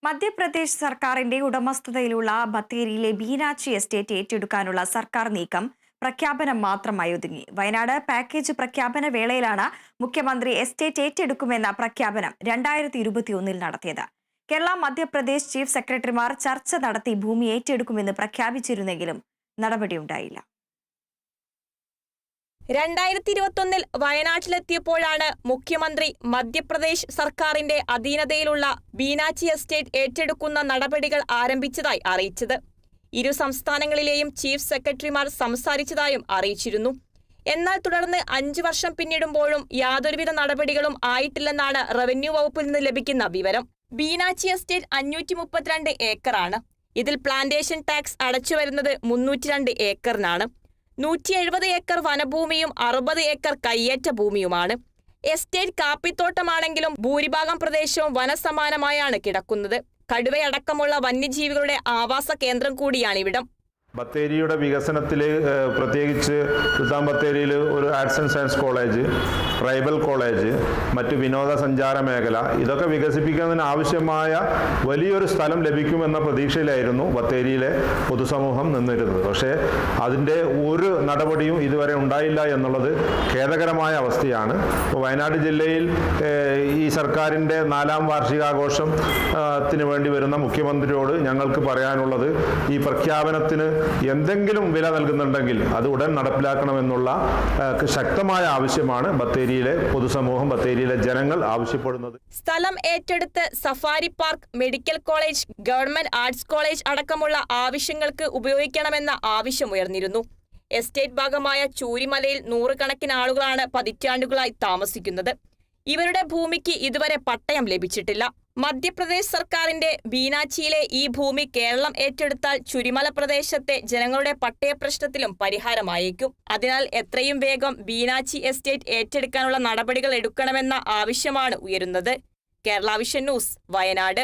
മധ്യപ്രദേശ് സർക്കാരിന്റെ ഉടമസ്ഥതയിലുള്ള ബത്തേരിയിലെ ബീനാച്ചി എസ്റ്റേറ്റ് ഏറ്റെടുക്കാനുള്ള സർക്കാർ നീക്കം പ്രഖ്യാപനം മാത്രമായി ഒതുങ്ങി. വയനാട് പാക്കേജ് പ്രഖ്യാപന വേളയിലാണ് മുഖ്യമന്ത്രി എസ്റ്റേറ്റ് ഏറ്റെടുക്കുമെന്ന പ്രഖ്യാപനം 2021 നടത്തിയത്. കേരള മധ്യപ്രദേശ് ചീഫ് സെക്രട്ടറിമാർ ചർച്ച നടത്തി ഭൂമി ഏറ്റെടുക്കുമെന്ന് പ്രഖ്യാപിച്ചിരുന്നെങ്കിലും നടപടിയുണ്ടായില്ല. 2021 വയനാട്ടിലെത്തിയപ്പോഴാണ് മുഖ്യമന്ത്രി മധ്യപ്രദേശ് സർക്കാരിന്റെ അധീനതയിലുള്ള ബീനാച്ചി എസ്റ്റേറ്റ് ഏറ്റെടുക്കുന്ന നടപടികൾ ആരംഭിച്ചതായി അറിയിച്ചത്. ഇരു സംസ്ഥാനങ്ങളിലെയും ചീഫ് സെക്രട്ടറിമാർ സംസാരിച്ചതായും അറിയിച്ചിരുന്നു. എന്നാൽ തുടർന്ന് 5 വർഷം പിന്നിടുമ്പോഴും യാതൊരുവിധ നടപടികളും ആയിട്ടില്ലെന്നാണ് റവന്യൂ വകുപ്പിൽ നിന്ന് ലഭിക്കുന്ന വിവരം. ബീനാച്ചി എസ്റ്റേറ്റ് 532 ഏക്കറാണ്. ഇതിൽ പ്ലാന്റേഷൻ ടാക്സ് അടച്ചുവരുന്നത് 302 ഏക്കറിനാണ്. 170 ഏക്കർ വനഭൂമിയും 60 ഏക്കർ കയ്യേറ്റ ഭൂമിയുമാണ്. എസ്റ്റേറ്റ് കാപ്പിത്തോട്ടമാണെങ്കിലും ഭൂരിഭാഗം പ്രദേശവും വനസമാനമായാണ് കിടക്കുന്നത്. കടുവയടക്കമുള്ള വന്യജീവികളുടെ ആവാസ കേന്ദ്രം കൂടിയാണിവിടം. ബത്തേരിയുടെ വികസനത്തിൽ പ്രത്യേകിച്ച് സുൽത്താൻ ബത്തേരിയിൽ ഒരു arts and science college, tribal college, മറ്റ് വിനോദസഞ്ചാര മേഖല ഇതൊക്കെ വികസിപ്പിക്കുന്നതിന് ആവശ്യമായ വലിയൊരു സ്ഥലം ലഭിക്കുമെന്ന പ്രതീക്ഷയിലായിരുന്നു ബത്തേരിയിലെ പൊതുസമൂഹം നിന്നിരുന്നത്. പക്ഷേ അതിൻ്റെ ഒരു നടപടിയും ഇതുവരെ ഉണ്ടായില്ല എന്നുള്ളത് ഖേദകരമായ അവസ്ഥയാണ്. ഇപ്പോൾ വയനാട് ജില്ലയിൽ ഈ സർക്കാരിൻ്റെ 4ാം വാർഷികാഘോഷത്തിന് വേണ്ടി വരുന്ന മുഖ്യമന്ത്രിയോട് ഞങ്ങൾക്ക് പറയാനുള്ളത്, ഈ പ്രഖ്യാപനത്തിന് എന്തെങ്കിലും വില നൽകുന്നുണ്ടെങ്കിൽ അത് ഉടൻ നടപ്പിലാക്കണമെന്നുള്ള ശക്തമായ ആവശ്യമാണ് ബത്തേരിയിലെ പൊതുസമൂഹം, ബത്തേരിയിലെ ജനങ്ങൾ ആവശ്യപ്പെടുന്നത്. സ്ഥലം ഏറ്റെടുത്ത് safari park, medical college, government arts college അടക്കമുള്ള ആവശ്യങ്ങൾക്ക് ഉപയോഗിക്കണമെന്ന ആവശ്യമുയർന്നിരുന്നു. എസ്റ്റേറ്റ് ഭാഗമായ ചൂരിമലയിൽ 100 കണക്കിന് ആളുകളാണ് പതിറ്റാണ്ടുകളായി താമസിക്കുന്നത്. ഇവരുടെ ഭൂമിക്ക് ഇതുവരെ പട്ടയം ലഭിച്ചിട്ടില്ല. മധ്യപ്രദേശ് സർക്കാരിന്റെ ബീനാച്ചിയിലെ ഈ ഭൂമി കേരളം ഏറ്റെടുത്താൽ ചുരിമല പ്രദേശത്തെ ജനങ്ങളുടെ പട്ടയ പ്രശ്നത്തിലും പരിഹാരമായേക്കും. അതിനാൽ എത്രയും വേഗം ബീനാച്ചി എസ്റ്റേറ്റ് ഏറ്റെടുക്കാനുള്ള നടപടികൾ എടുക്കണമെന്ന ആവശ്യമാണ് ഉയരുന്നത്. Kerala vision news, Wayanad.